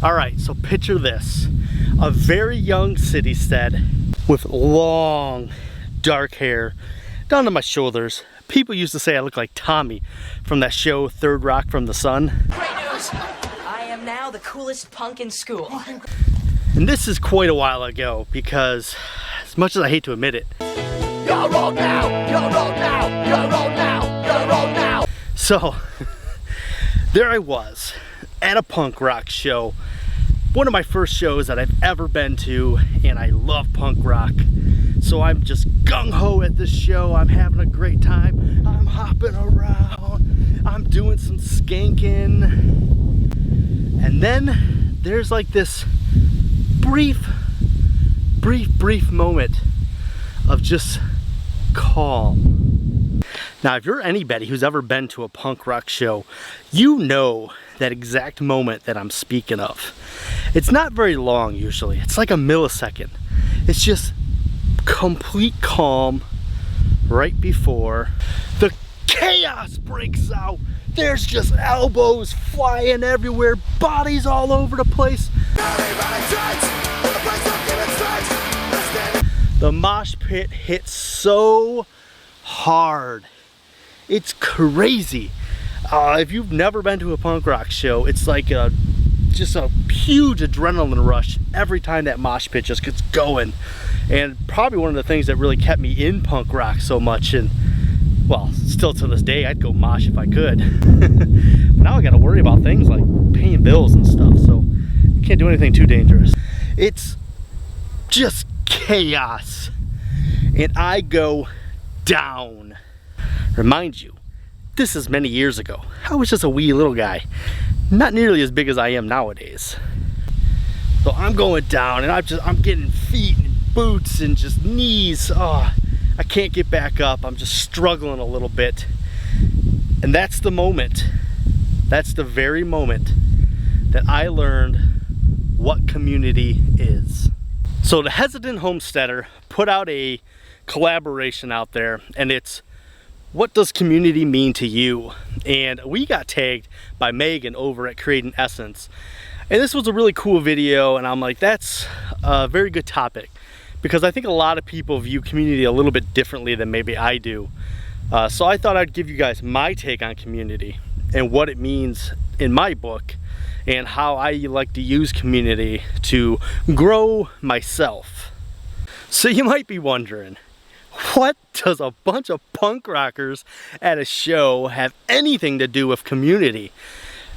All right, so picture this. A very young Citystead with long, dark hair down to my shoulders. People used to say I look like Tommy from that show, Third Rock from the Sun. Great news! I am now the coolest punk in school. And this is quite a while ago because, as much as I hate to admit it, you're old now, you're old now, you're old now, you're old now. So, there I was at a punk rock show. One of my first shows that I've ever been to, and I love punk rock. So I'm just gung-ho at this show. I'm having a great time. I'm hopping around. I'm doing some skanking. And then there's like this brief moment of just calm. Now, if you're anybody who's ever been to a punk rock show, you know that exact moment that I'm speaking of. It's not very long usually. It's like a millisecond. It's just complete calm right before the chaos breaks out. There's just elbows flying everywhere, bodies all over the place. The mosh pit hits so hard. It's crazy. If you've never been to a punk rock show, it's like just a huge adrenaline rush every time that mosh pit just gets going. And probably one of the things that really kept me in punk rock so much, and well, still to this day, I'd go mosh if I could. But now I gotta worry about things like paying bills and stuff, so I can't do anything too dangerous. It's just chaos, and I go down. Remind you, this is many years ago. I was just a wee little guy, not nearly as big as I am nowadays. So I'm going down, and I'm getting feet and boots and just knees. Oh, I can't get back up. I'm just struggling a little bit. And that's the moment. That's the very moment that I learned what community is. So the Hesitant Homesteader put out a collaboration out there, and it's what does community mean to you? And we got tagged by Megan over at Creating Essence. And this was a really cool video, and I'm like, that's a very good topic, because I think a lot of people view community a little bit differently than maybe I do. So I thought I'd give you guys my take on community and what it means in my book, and how I like to use community to grow myself. So you might be wondering, what does a bunch of punk rockers at a show have anything to do with community?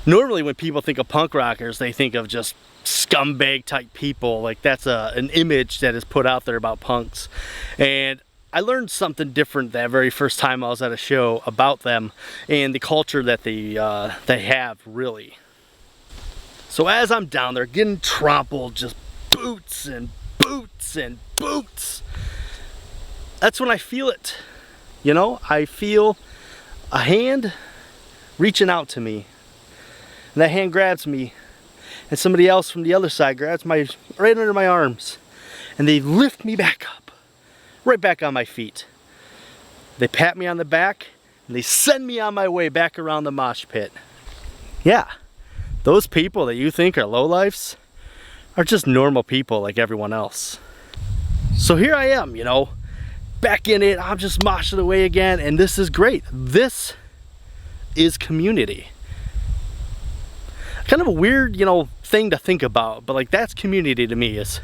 Normally when people think of punk rockers, they think of just scumbag type people. Like that's an image that is put out there about punks. And I learned something different that very first time I was at a show about them and the culture that they have, really. So as I'm down there getting trampled, just boots and boots and boots, that's when I feel it. You know, I feel a hand reaching out to me, and that hand grabs me, and somebody else from the other side grabs my right under my arms, and they lift me back up, right back on my feet. They pat me on the back, and they send me on my way back around the mosh pit. Yeah, those people that you think are lowlifes are just normal people like everyone else. So here I am, you know, back in it. I'm just moshing away again, and this is great. This is community. Kind of a weird, you know, thing to think about, but like that's community to me, is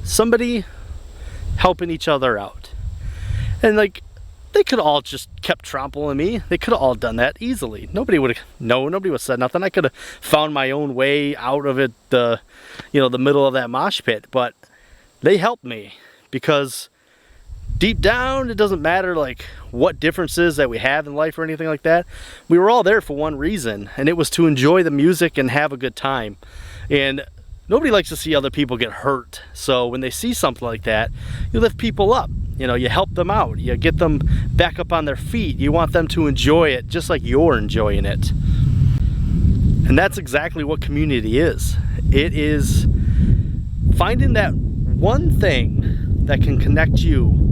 somebody helping each other out. And like, they could all just kept trampling me. They could have all done that easily. Nobody would have said nothing. I could have found my own way out of it, the middle of that mosh pit, but they helped me, because deep down, it doesn't matter like what differences that we have in life or anything like that. We were all there for one reason, and it was to enjoy the music and have a good time. And nobody likes to see other people get hurt. So when they see something like that, you lift people up. You know, you help them out. You get them back up on their feet. You want them to enjoy it just like you're enjoying it. And that's exactly what community is. It is finding that one thing that can connect you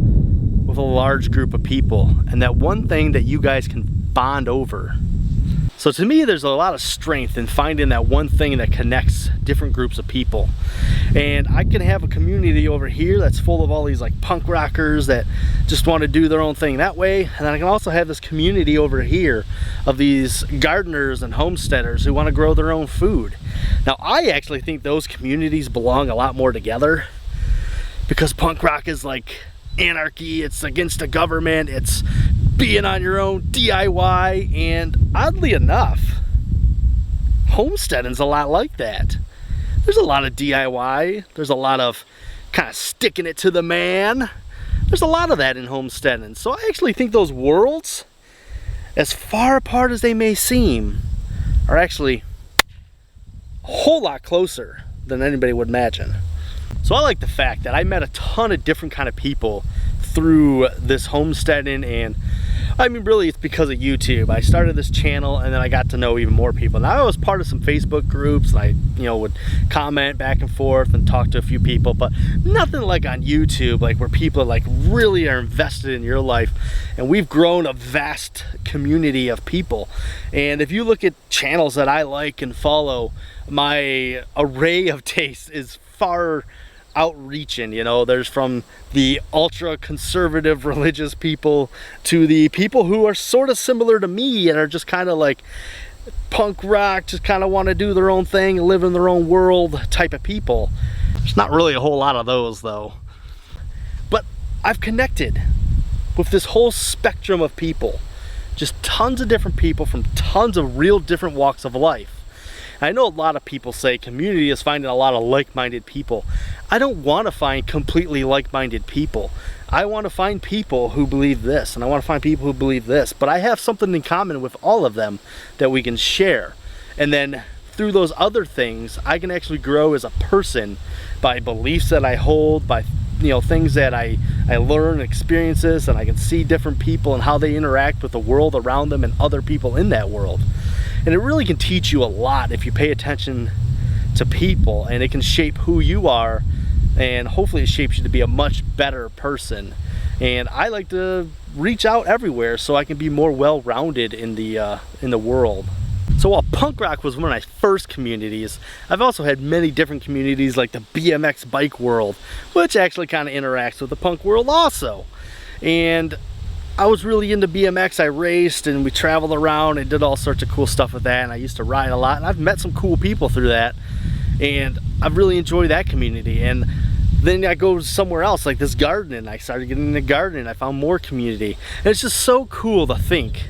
with a large group of people, and that one thing that you guys can bond over. So to me, there's a lot of strength in finding that one thing that connects different groups of people. And I can have a community over here that's full of all these like punk rockers that just want to do their own thing that way. And then I can also have this community over here of these gardeners and homesteaders who want to grow their own food. Now, I actually think those communities belong a lot more together, because punk rock is like anarchy, it's against the government, it's being on your own, DIY, and oddly enough, homesteading's a lot like that. There's a lot of DIY, there's a lot of kind of sticking it to the man. There's a lot of that in homesteading. So I actually think those worlds, as far apart as they may seem, are actually a whole lot closer than anybody would imagine. So I like the fact that I met a ton of different kind of people through this homesteading, and I mean, really, it's because of YouTube. I started this channel and then I got to know even more people. Now, I was part of some Facebook groups, and I, would comment back and forth and talk to a few people, but nothing like on YouTube, like where people like really are invested in your life. And we've grown a vast community of people. And if you look at channels that I like and follow, my array of tastes is far outreaching. There's from the ultra conservative religious people to the people who are sort of similar to me and are just kind of like punk rock, just kind of want to do their own thing, live in their own world type of people. There's not really a whole lot of those though. But I've connected with this whole spectrum of people, just tons of different people from tons of real different walks of life. I know a lot of people say community is finding a lot of like-minded people. I don't want to find completely like-minded people. I want to find people who believe this, and I want to find people who believe this, but I have something in common with all of them that we can share. And then through those other things, I can actually grow as a person by beliefs that I hold, by things that I learn, experiences, and I can see different people and how they interact with the world around them and other people in that world. And it really can teach you a lot if you pay attention to people, and it can shape who you are, and hopefully it shapes you to be a much better person. And I like to reach out everywhere so I can be more well-rounded in the world. So while punk rock was one of my first communities, I've also had many different communities like the BMX bike world, which actually kind of interacts with the punk world also. And I was really into BMX. I raced and we traveled around and did all sorts of cool stuff with that, and I used to ride a lot, and I've met some cool people through that, and I've really enjoyed that community. And then I go somewhere else like this gardening. I started getting into gardening. I found more community, and it's just so cool to think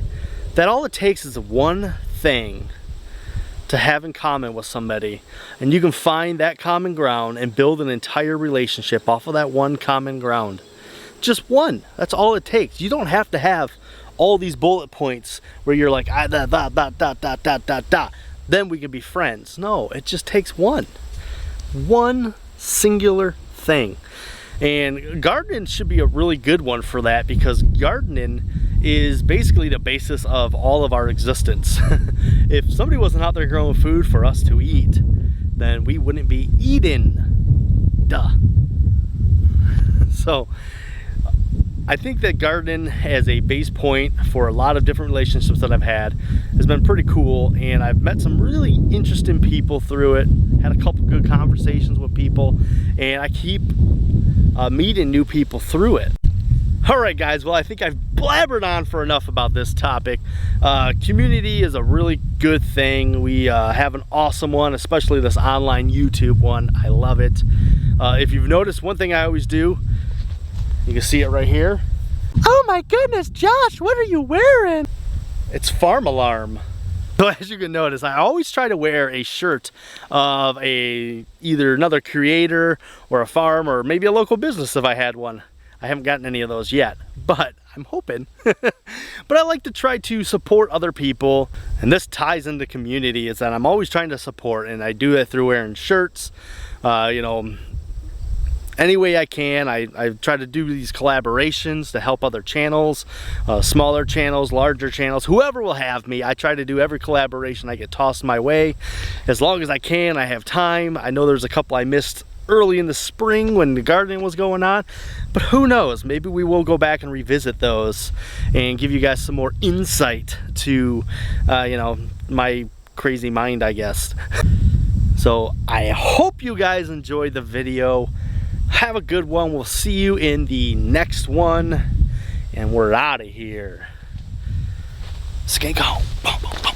that all it takes is one thing to have in common with somebody, and you can find that common ground and build an entire relationship off of that one common ground. Just one. That's all it takes. You don't have to have all these bullet points where you're like, then we can be friends. No, it just takes one singular thing. And gardening should be a really good one for that, because gardening is basically the basis of all of our existence. If somebody wasn't out there growing food for us to eat, then we wouldn't be eating. Duh. So I think that gardening as a base point for a lot of different relationships that I've had has been pretty cool, and I've met some really interesting people through it, had a couple good conversations with people, and I keep meeting new people through it. Alright guys, well, I think I've blabbered on for enough about this topic. Community is a really good thing. We have an awesome one, especially this online YouTube one. I love it. If you've noticed, one thing I always do, you can see it right here. Oh my goodness, Josh, what are you wearing? It's Farm Alarm. So as you can notice, I always try to wear a shirt of either another creator or a farm or maybe a local business if I had one. I haven't gotten any of those yet, but I'm hoping. But I like to try to support other people, and this ties into community, is that I'm always trying to support, and I do that through wearing shirts, any way I can. I try to do these collaborations to help other channels, smaller channels, larger channels, whoever will have me. I try to do every collaboration I get tossed my way as long as I can. I have time. I know there's a couple I missed early in the spring when the gardening was going on, but who knows, maybe we will go back and revisit those and give you guys some more insight to my crazy mind, I guess. So I hope you guys enjoyed the video. Have a good one. We'll see you in the next one. And we're out of here. Skink home. Boom, boom, boom.